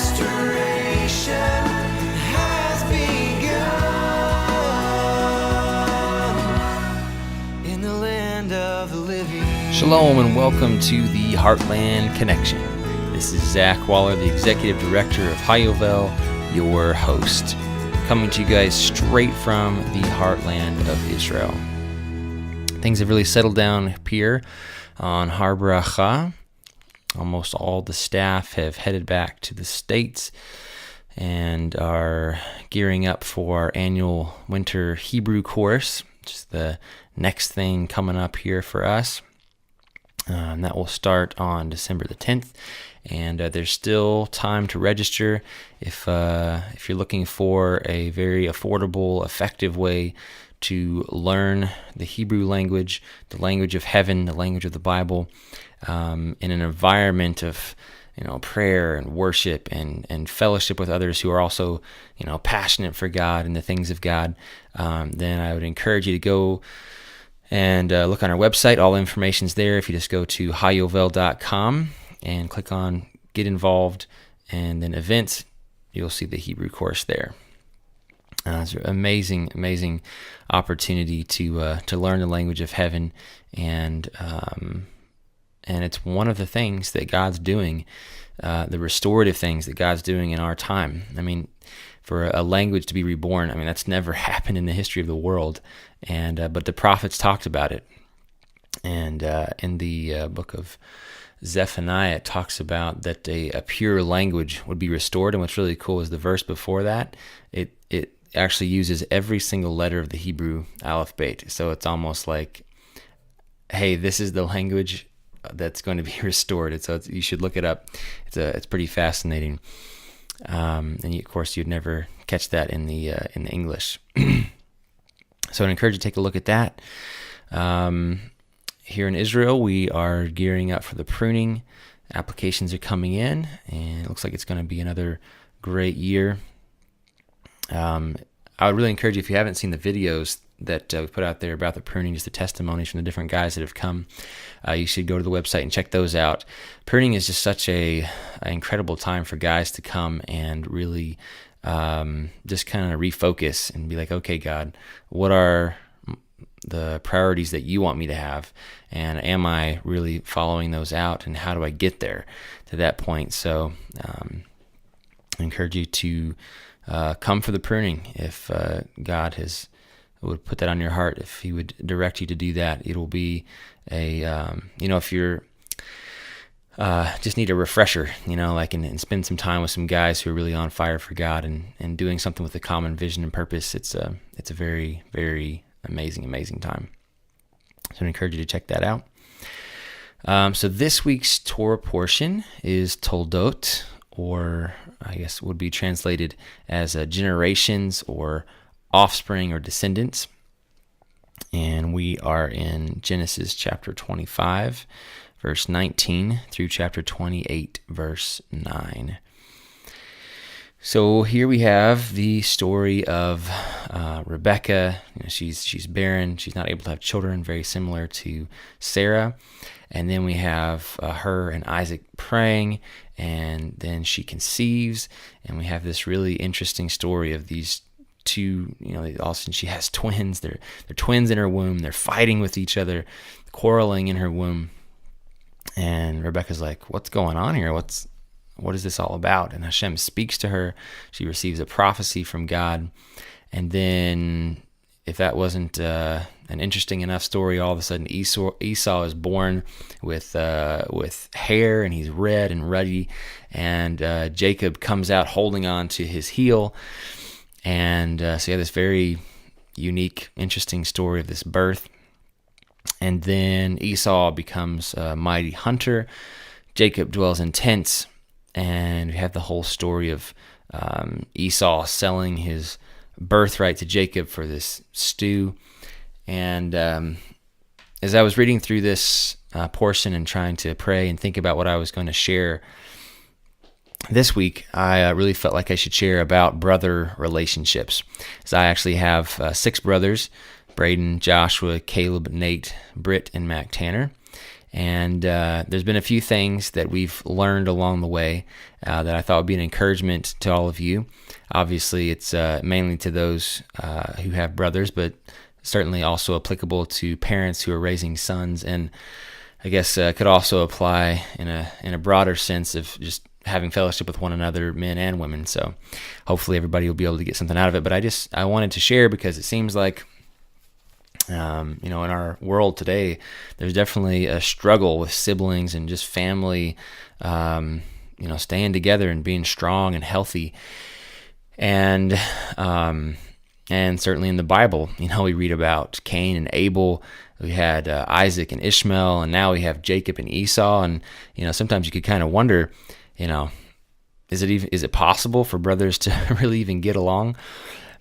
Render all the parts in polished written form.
restoration has begun in the land of the living. Shalom and welcome to the Heartland Connection. This is Zach Waller, the Executive Director of Hayovel, your host, coming to you guys straight from the Heartland of Israel. Things have really settled down here on Har Bracha. Almost all the staff have headed back to the States and are gearing up for our annual winter Hebrew course, which is the next thing coming up here for us. And that will start on December the 10th. And there's still time to register if you're looking for a very affordable, effective way to learn the Hebrew language, the language of heaven, the language of the Bible, in an environment of prayer and worship and fellowship with others who are also passionate for God and the things of God. Then I would encourage you to go and look on our website. All the information's there. If you just go to hayovel.com and click on Get Involved and then Events, you'll see the Hebrew course there. It's an amazing opportunity to learn the language of heaven, and it's one of the things that God's doing, the restorative things that God's doing in our time. I mean, for a language to be reborn, that's never happened in the history of the world, and but the prophets talked about it, and in the book of Zephaniah, it talks about that a pure language would be restored. And what's really cool is the verse before that, it actually uses every single letter of the Hebrew alphabet. So it's almost like, hey, this is the language that's going to be restored. So you should look it up. It's pretty fascinating. And of course, you'd never catch that in the English. So I'd encourage you to take a look at that. Here in Israel, we are gearing up for the pruning. Applications are coming in, and it looks like it's going to be another great year. I would really encourage you, if you haven't seen the videos that we put out there about the pruning, just the testimonies from the different guys that have come, you should go to the website and check those out. Pruning is just such an incredible time for guys to come and really just kind of refocus and be like, okay, God, what are the priorities that you want me to have, and am I really following those out, and how do I get there to that point? So I encourage you to come for the pruning. If God would put that on your heart, if he would direct you to do that, it'll be if you're just need a refresher, and spend some time with some guys who are really on fire for God and doing something with a common vision and purpose. It's a very, very amazing time. So I encourage you to check that out. So this week's Torah portion is Toldot, or I guess would be translated as generations or offspring or descendants. And we are in Genesis chapter 25, verse 19 through chapter 28, verse 9. So here we have the story of Rebecca. She's barren. She's not able to have children, very similar to Sarah. And then we have her and Isaac praying, and then she conceives. And we have this really interesting story of these two. All of a sudden she has twins. They're twins in her womb. They're fighting with each other, quarreling in her womb. And Rebecca's like, "What's going on here? What is this all about?" And Hashem speaks to her. She receives a prophecy from God. And then, if that wasn't an interesting enough story, all of a sudden Esau is born with hair, and he's red and ruddy. And Jacob comes out holding on to his heel. And so you have this very unique, interesting story of this birth. And then Esau becomes a mighty hunter. Jacob dwells in tents. And we have the whole story of Esau selling his birthright to Jacob for this stew. And as I was reading through this portion and trying to pray and think about what I was going to share this week, I really felt like I should share about brother relationships. So I actually have 6 brothers: Braden, Joshua, Caleb, Nate, Britt, and Mac Tanner. And there's been a few things that we've learned along the way that I thought would be an encouragement to all of you. Obviously, it's mainly to those who have brothers, but certainly also applicable to parents who are raising sons, and I guess could also apply in a broader sense of just having fellowship with one another, men and women. So hopefully everybody will be able to get something out of it. But I wanted to share because it seems like in our world today, there's definitely a struggle with siblings and just family, staying together and being strong and healthy. And certainly in the Bible, we read about Cain and Abel. We had Isaac and Ishmael, and now we have Jacob and Esau. And sometimes you could kind of wonder, is it possible for brothers to really even get along?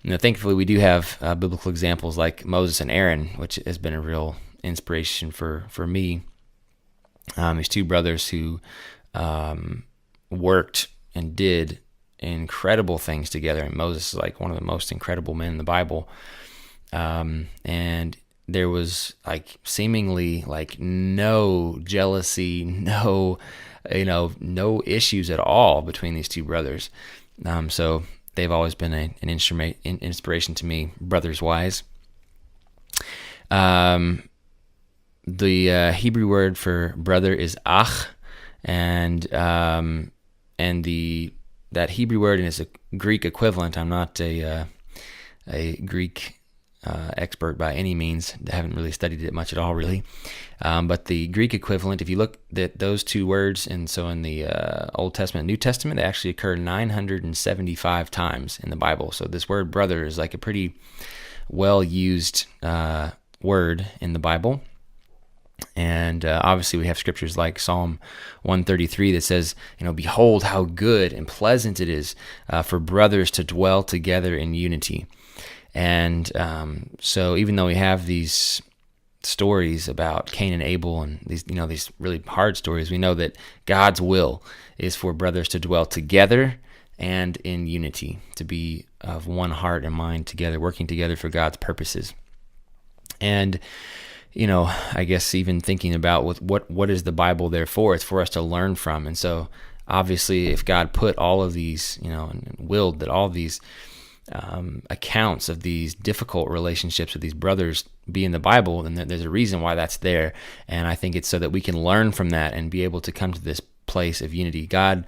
Thankfully, we do have biblical examples like Moses and Aaron, which has been a real inspiration for me. These two brothers who worked and did incredible things together. And Moses is like one of the most incredible men in the Bible. And there was seemingly no jealousy, no issues at all between these two brothers. So they've always been an inspiration to me, brothers-wise. The Hebrew word for brother is ach, and that Hebrew word is a Greek equivalent. I'm not a Greek expert by any means. I haven't really studied it much at all, really. But the Greek equivalent, if you look at those two words, and so in the Old Testament and New Testament, they actually occur 975 times in the Bible. So this word brother is like a pretty well-used word in the Bible. And obviously we have scriptures like Psalm 133 that says, behold how good and pleasant it is for brothers to dwell together in unity. And so even though we have these stories about Cain and Abel and these really hard stories, we know that God's will is for brothers to dwell together and in unity, to be of one heart and mind together, working together for God's purposes. And I guess even thinking about with what is the Bible there for? It's for us to learn from. And so obviously if God put all of these, and willed that all of these accounts of these difficult relationships with these brothers be in the Bible, then there's a reason why that's there. And I think it's so that we can learn from that and be able to come to this place of unity. God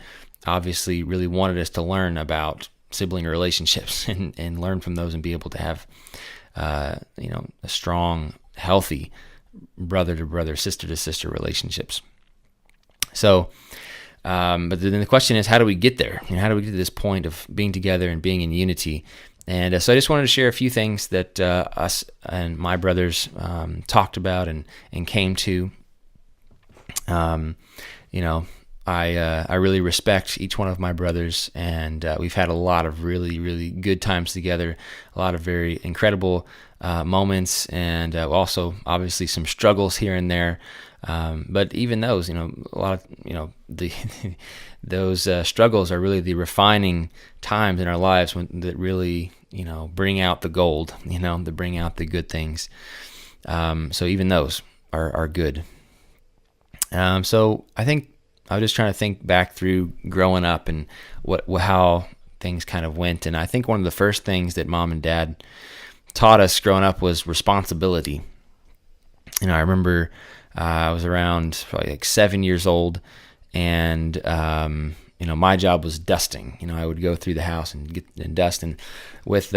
obviously really wanted us to learn about sibling relationships and learn from those and be able to have a strong, healthy brother to brother, sister to sister relationships. So but then the question is, how do we get there? How do we get to this point of being together and being in unity? And so I just wanted to share a few things that us and my brothers talked about and came to. I really respect each one of my brothers, and we've had a lot of really, really good times together, a lot of very incredible moments, and also obviously some struggles here and there. But even those, a lot of, those struggles are really the refining times in our lives that really, bring out the gold, that bring out the good things. So even those are good. So I think I was just trying to think back through growing up and how things kind of went. And I think one of the first things that mom and dad taught us growing up was responsibility. I remember I was around probably 7 years old, and my job was dusting. I would go through the house and dust. And with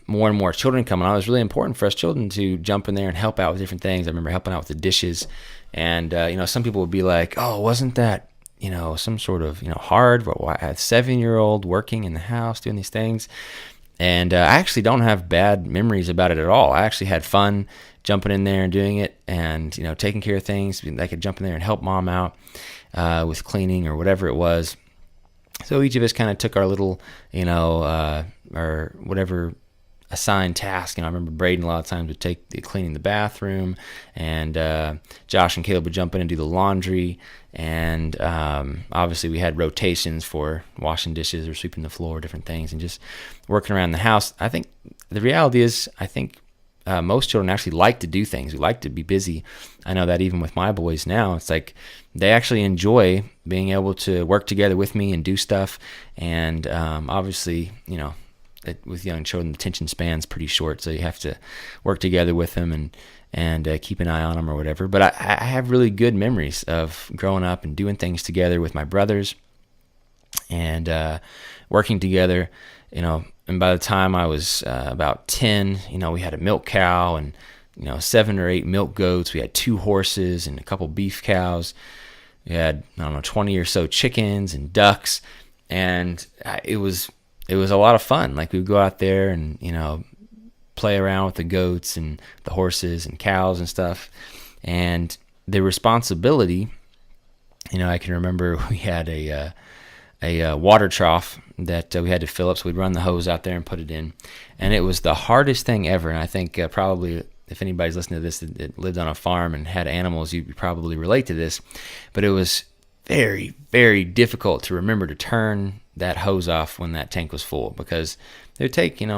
more and more children coming on, it was really important for us children to jump in there and help out with different things. I remember helping out with the dishes, and some people would be like, "Oh, wasn't that some sort of hard?" Well, I had a 7-year-old working in the house doing these things. And I actually don't have bad memories about it at all. I actually had fun jumping in there and doing it, and taking care of things. I could jump in there and help mom out with cleaning or whatever it was. So each of us kind of took our little, or whatever assigned task. I remember Braden a lot of times would take the cleaning the bathroom, and Josh and Caleb would jump in and do the laundry. And obviously we had rotations for washing dishes or sweeping the floor, different things, and just working around the house. I think the reality is, most children actually like to do things. We like to be busy. I know that even with my boys now, it's like they actually enjoy being able to work together with me and do stuff. And obviously, with young children, the attention span's pretty short, so you have to work together with them and keep an eye on them or whatever. But I have really good memories of growing up and doing things together with my brothers and working together, and by the time I was about 10, we had a milk cow and 7 or 8 milk goats. We had 2 horses and a couple beef cows. We had 20 or so chickens and ducks, and it was a lot of fun. Like, we would go out there and play around with the goats and the horses and cows and stuff. And the responsibility, I can remember we had a water trough that we had to fill up, so we'd run the hose out there and put it in, and it was the hardest thing ever. And I think probably if anybody's listening to this that lived on a farm and had animals, you probably relate to this, but it was very, very difficult to remember to turn that hose off when that tank was full, because it would take, an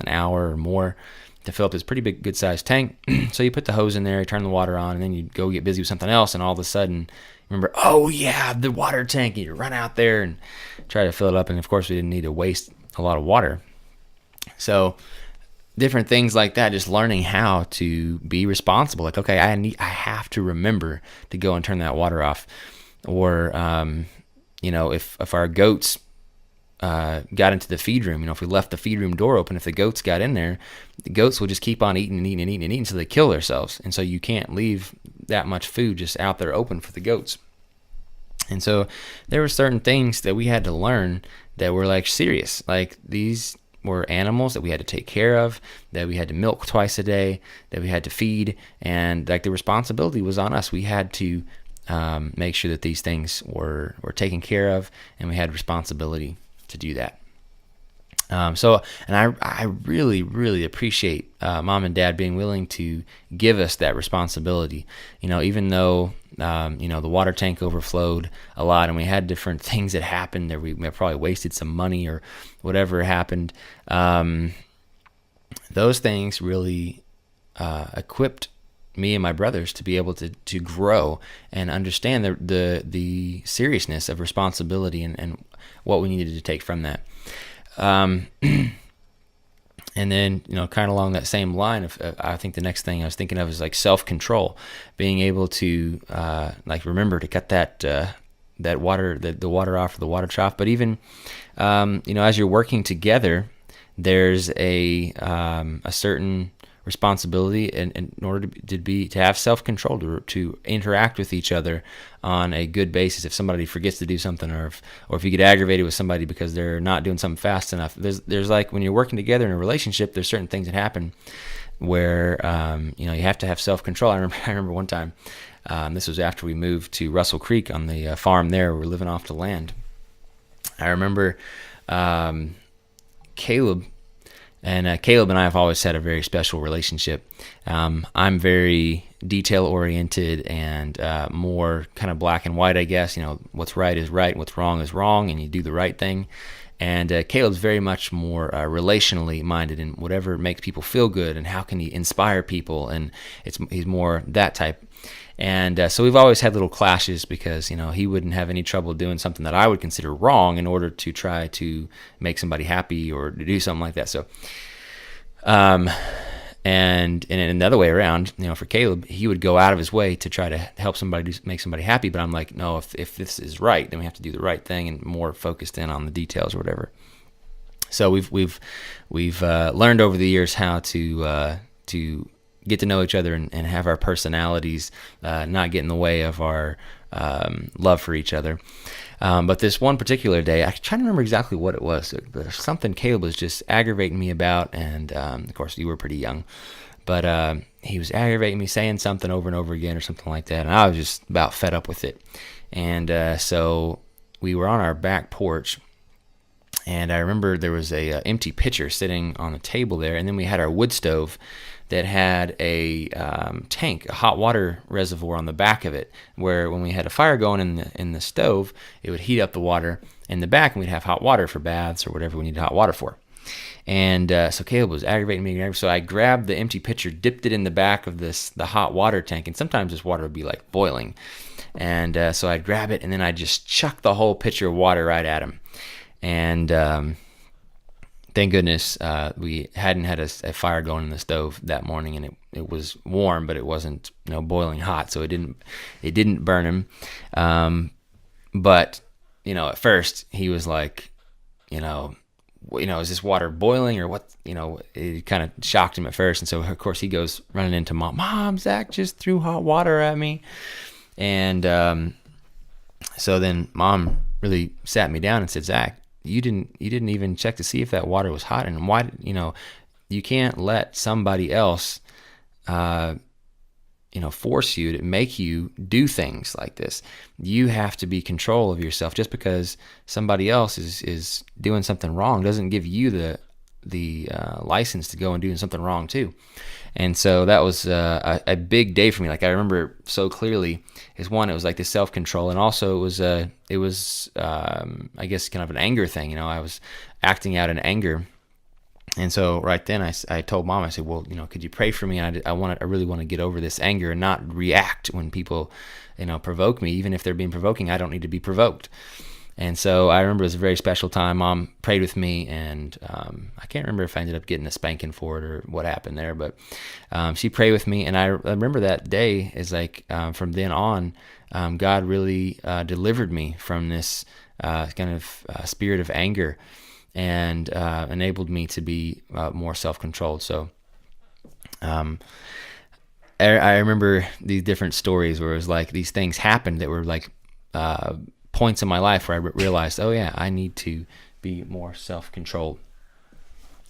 hour or more to fill up this pretty big, good-sized tank. So you put the hose in there, you turn the water on, and then you go get busy with something else, and all of a sudden, remember, oh yeah, the water tank, and you run out there and try to fill it up, and of course we didn't need to waste a lot of water. So different things like that, just learning how to be responsible. Like, okay, I have to remember to go and turn that water off. Or if our goats got into the feed room, if we left the feed room door open, if the goats got in there, the goats will just keep on eating and eating and eating and eating until they kill themselves. And so you can't leave that much food just out there open for the goats. And so there were certain things that we had to learn that were like serious. Like, these were animals that we had to take care of, that we had to milk twice a day, that we had to feed, and like the responsibility was on us. We had to make sure that these things were taken care of, and we had responsibility to do that. I really, really appreciate Mom and Dad being willing to give us that responsibility. Even though the water tank overflowed a lot, and we had different things that happened, or we probably wasted some money or whatever happened. Those things really equipped me and my brothers to be able to grow and understand the seriousness of responsibility and what we needed to take from that. And then, kind of along that same line of, I think the next thing I was thinking of is like self-control, being able to remember to cut that water, the water off of the water trough. But even, as you're working together, there's a certain responsibility in order to have self-control, to interact with each other on a good basis. If somebody forgets to do something, or if you get aggravated with somebody because they're not doing something fast enough, there's like, when you're working together in a relationship, there's certain things that happen where you have to have self-control. I remember one time, this was after we moved to Russell Creek on the farm there. We were living off the land. I remember Caleb and I have always had a very special relationship. I'm very detail-oriented and more kind of black and white, I guess. What's right is right, and what's wrong is wrong, and you do the right thing. And Caleb's very much more relationally minded, and whatever makes people feel good, and how can he inspire people, and he's more that type. And so we've always had little clashes because, he wouldn't have any trouble doing something that I would consider wrong in order to try to make somebody happy or to do something like that. So, and in another way around, for Caleb, he would go out of his way to try to help somebody, make somebody happy. But I'm like, no, if this is right, then we have to do the right thing, and more focused in on the details or whatever. So we've learned over the years how to get to know each other and have our personalities not get in the way of our love for each other. But this one particular day, I try to remember exactly what it was. But something Caleb was just aggravating me about, and of course you were pretty young, but he was aggravating me, saying something over and over again or something like that, and I was just about fed up with it. And so we were on our back porch, and I remember there was a empty pitcher sitting on the table there, and then we had our wood stove that had a tank, a hot water reservoir on the back of it, where when we had a fire going in the stove, it would heat up the water in the back, and we'd have hot water for baths or whatever we needed hot water for. And so Caleb was aggravating me. So I grabbed the empty pitcher, dipped it in the back of the hot water tank, and sometimes this water would be like boiling. And so I'd grab it, and then I'd just chuck the whole pitcher of water right at him. And thank goodness we hadn't had a fire going in the stove that morning, and it was warm, but it wasn't boiling hot, so it didn't burn him. But at first he was like, is this water boiling or what? It kind of shocked him at first, and so of course he goes running into Mom, Zach just threw hot water at me, and so then Mom really sat me down and said, Zach, you didn't even check to see if that water was hot, and why, you can't let somebody else force you to make you do things like this. You have to be control of yourself. Just because somebody else is doing something wrong doesn't give you the license to go and do something wrong too. And so that was a big day for me. Like I remember so clearly. Is one, it was like this self-control, and also it was I guess kind of an anger thing. I was acting out in anger. And so right then I told Mom, I said, well, could you pray for me? And I really want to get over this anger and not react when people, provoke me. Even if they're being provoking, I don't need to be provoked. And so I remember it was a very special time. Mom prayed with me, and I can't remember if I ended up getting a spanking for it or what happened there, but she prayed with me. And I remember that day is like from then on, God really delivered me from this kind of spirit of anger, and enabled me to be more self-controlled. So I remember these different stories where it was like these things happened that were like points in my life where I realized, oh yeah, I need to be more self-controlled.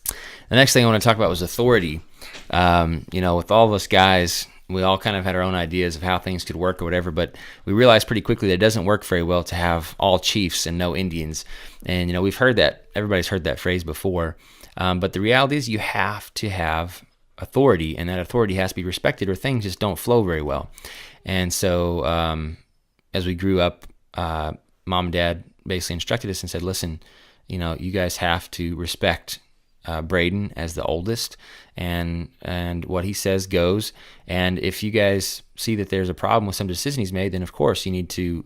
The next thing I want to talk about was authority. With all of us guys, we all kind of had our own ideas of how things could work or whatever, but we realized pretty quickly that it doesn't work very well to have all chiefs and no Indians. And, we've heard that, everybody's heard that phrase before. But the reality is you have to have authority, and that authority has to be respected, or things just don't flow very well. And so as we grew up, Mom and Dad basically instructed us and said, listen, you guys have to respect Braden as the oldest, and what he says goes. And if you guys see that there's a problem with some decision he's made, then of course you need to,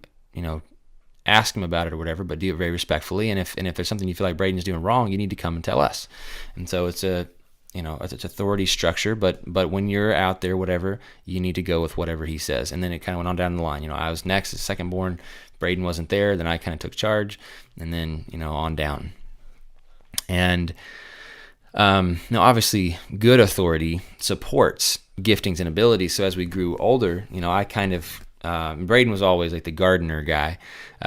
ask him about it or whatever, but do it very respectfully. And if there's something you feel like Braden's doing wrong, you need to come and tell us. And so it's it's authority structure, but when you're out there, whatever, you need to go with whatever he says. And then it kind of went on down the line. I was next, the second born. Braden wasn't there. Then I kind of took charge, and then, on down. And obviously good authority supports giftings and abilities. So as we grew older, I kind of, Braden was always like the gardener guy.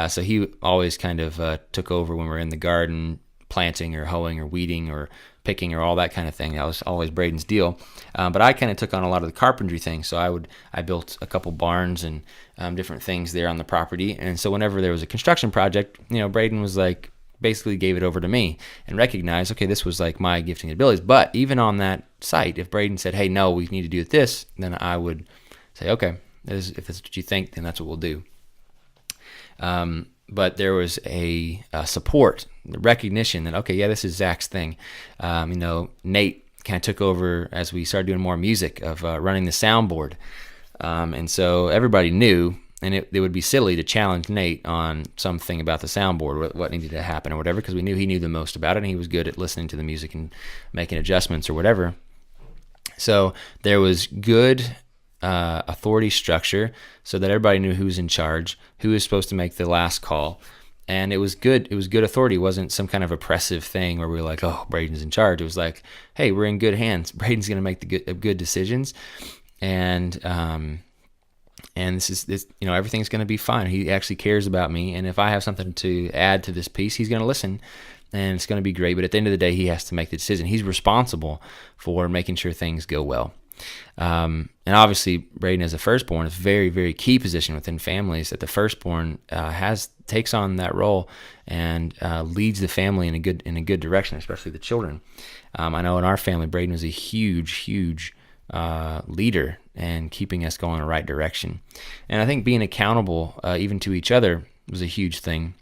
So he always kind of took over when we were in the garden, planting or hoeing or weeding or picking or all that kind of thing. That was always Braden's deal. But I kind of took on a lot of the carpentry things. So I built a couple barns and different things there on the property. And so whenever there was a construction project, Braden was like, basically gave it over to me and recognized, okay, this was like my gifting abilities. But even on that site, if Braden said, hey, no, we need to do this, then I would say, okay, if that's what you think, then that's what we'll do. But there was a support, the recognition that, okay, yeah, this is Zach's thing. Nate kind of took over as we started doing more music of running the soundboard. And so everybody knew, and it would be silly to challenge Nate on something about the soundboard, what needed to happen or whatever, because we knew he knew the most about it, and he was good at listening to the music and making adjustments or whatever. So there was good authority structure so that everybody knew who was in charge, who was supposed to make the last call. And it was good. It was good authority. It wasn't some kind of oppressive thing where we were like, oh, Braden's in charge. It was like, hey, we're in good hands. Braden's going to make the good decisions. And this everything's going to be fine. He actually cares about me. And if I have something to add to this piece, he's going to listen, and it's going to be great. But at the end of the day, he has to make the decision. He's responsible for making sure things go well. And obviously, Braden as a firstborn is a very, very key position within families, that the firstborn takes on that role and leads the family in a good direction, especially the children. I know in our family, Braden was a huge leader and keeping us going in the right direction. And I think being accountable even to each other was a huge thing.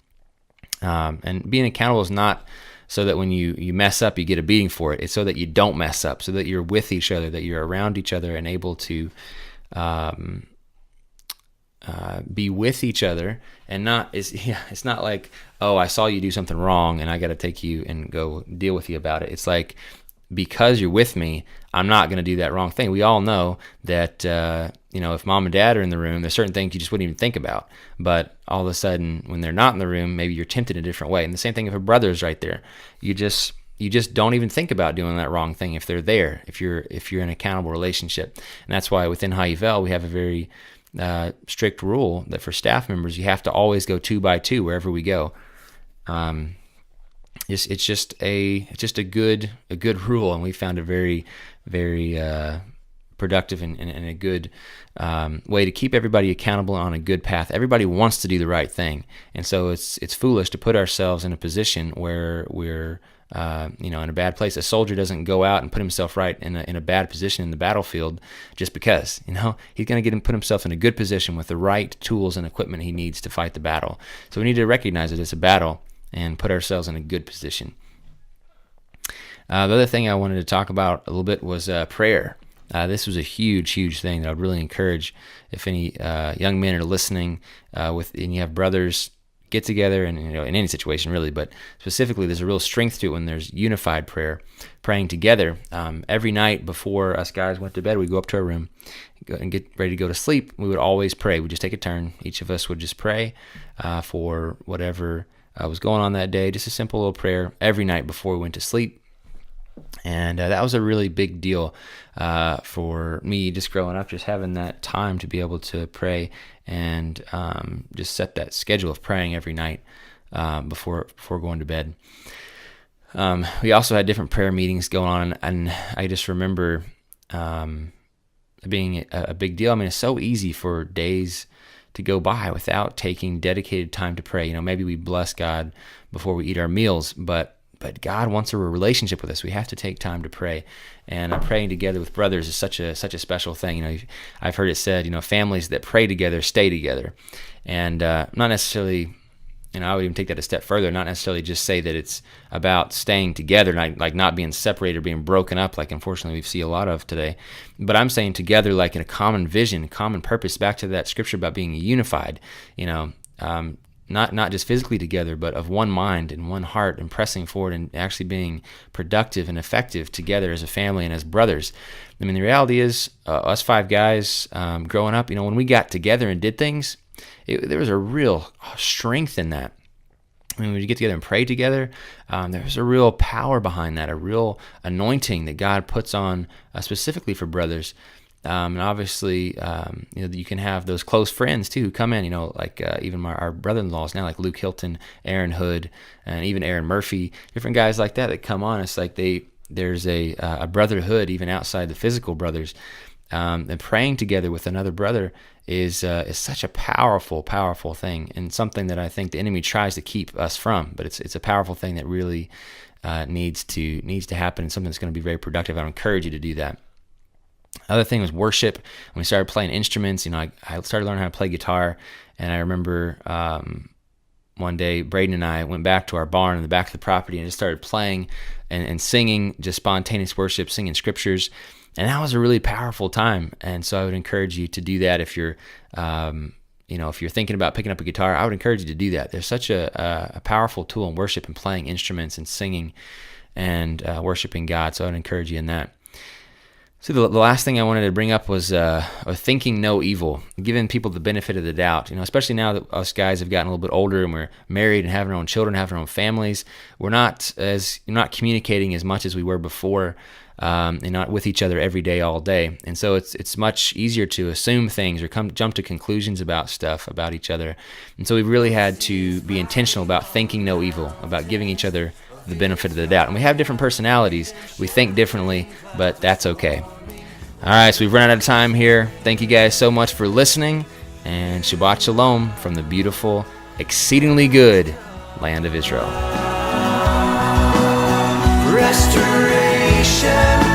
And being accountable is not so that when you mess up, you get a beating for it. It's so that you don't mess up, so that you're with each other, that you're around each other and able to be with each other, and it's not like, oh, I saw you do something wrong and I got to take you and go deal with you about it. It's like, because you're with me, I'm not going to do that wrong thing. We all know that, if mom and dad are in the room, there's certain things you just wouldn't even think about. But all of a sudden, when they're not in the room, maybe you're tempted in a different way. And the same thing if a brother's right there. You just don't even think about doing that wrong thing if they're there, if you're in an accountable relationship. And that's why within Hayuvel, we have a very strict rule that for staff members, you have to always go 2 by 2 wherever we go. It's just a good rule, and we found a very, very productive and a good way to keep everybody accountable on a good path. Everybody wants to do the right thing, and so it's foolish to put ourselves in a position where we're in a bad place. A soldier doesn't go out and put himself right in a bad position in the battlefield just because. He's going to put himself in a good position with the right tools and equipment he needs to fight the battle. So we need to recognize that it's a battle and put ourselves in a good position. The other thing I wanted to talk about a little bit was prayer. This was a huge thing that I would really encourage if any young men are listening and you have brothers, get together, and in any situation really, but specifically there's a real strength to it when there's unified prayer, praying together. Every night before us guys went to bed, we'd go up to our room and get ready to go to sleep. We would always pray. We'd just take a turn. Each of us would just pray for whatever was going on that day. Just a simple little prayer every night before we went to sleep. And that was a really big deal for me just growing up, just having that time to be able to pray and just set that schedule of praying every night before going to bed. We also had different prayer meetings going on, and I just remember being a big deal. I mean, it's so easy for days to go by without taking dedicated time to pray. Maybe we bless God before we eat our meals, but God wants a relationship with us. We have to take time to pray, and praying together with brothers is such a special thing. I've heard it said, families that pray together stay together, and not necessarily. I would even take that a step further. Not necessarily just say that it's about staying together, like not being separated or being broken up, like unfortunately we see a lot of today. But I'm saying together, like in a common vision, common purpose. Back to that scripture about being unified. Not just physically together, but of one mind and one heart, and pressing forward and actually being productive and effective together as a family and as brothers. I mean, the reality is, us 5 guys growing up, when we got together and did things, there was a real strength in that. When we get together and pray together, there's a real power behind that, a real anointing that God puts on specifically for brothers. And obviously, you can have those close friends too who come in, like even our brother-in-laws now, like Luke Hilton, Aaron Hood, and even Aaron Murphy, different guys like that come on. It's like there's a brotherhood even outside the physical brothers. And praying together with another brother is such a powerful thing, and something that I think the enemy tries to keep us from. But it's a powerful thing that really needs to happen, and something that's going to be very productive. I would encourage you to do that. Other thing was worship. When we started playing instruments, I started learning how to play guitar, and I remember one day Braden and I went back to our barn in the back of the property and just started playing and singing, just spontaneous worship, singing scriptures, and that was a really powerful time. And so I would encourage you to do that if you're if you're thinking about picking up a guitar. I would encourage you to do that. There's such a powerful tool in worship and playing instruments and singing and worshiping God. So I would encourage you in that. So the last thing I wanted to bring up was thinking no evil, giving people the benefit of the doubt. Especially now that us guys have gotten a little bit older and we're married and having our own children, having our own families, we're not communicating as much as we were before, and not with each other every day, all day. And so it's much easier to assume things or jump to conclusions about stuff about each other. And so we've really had to be intentional about thinking no evil, about giving each other the benefit of the doubt. And we have different personalities. We think differently, but that's okay. All right, so we've run out of time here. Thank you guys so much for listening, and Shabbat Shalom from the beautiful, exceedingly good land of Israel. Restoration.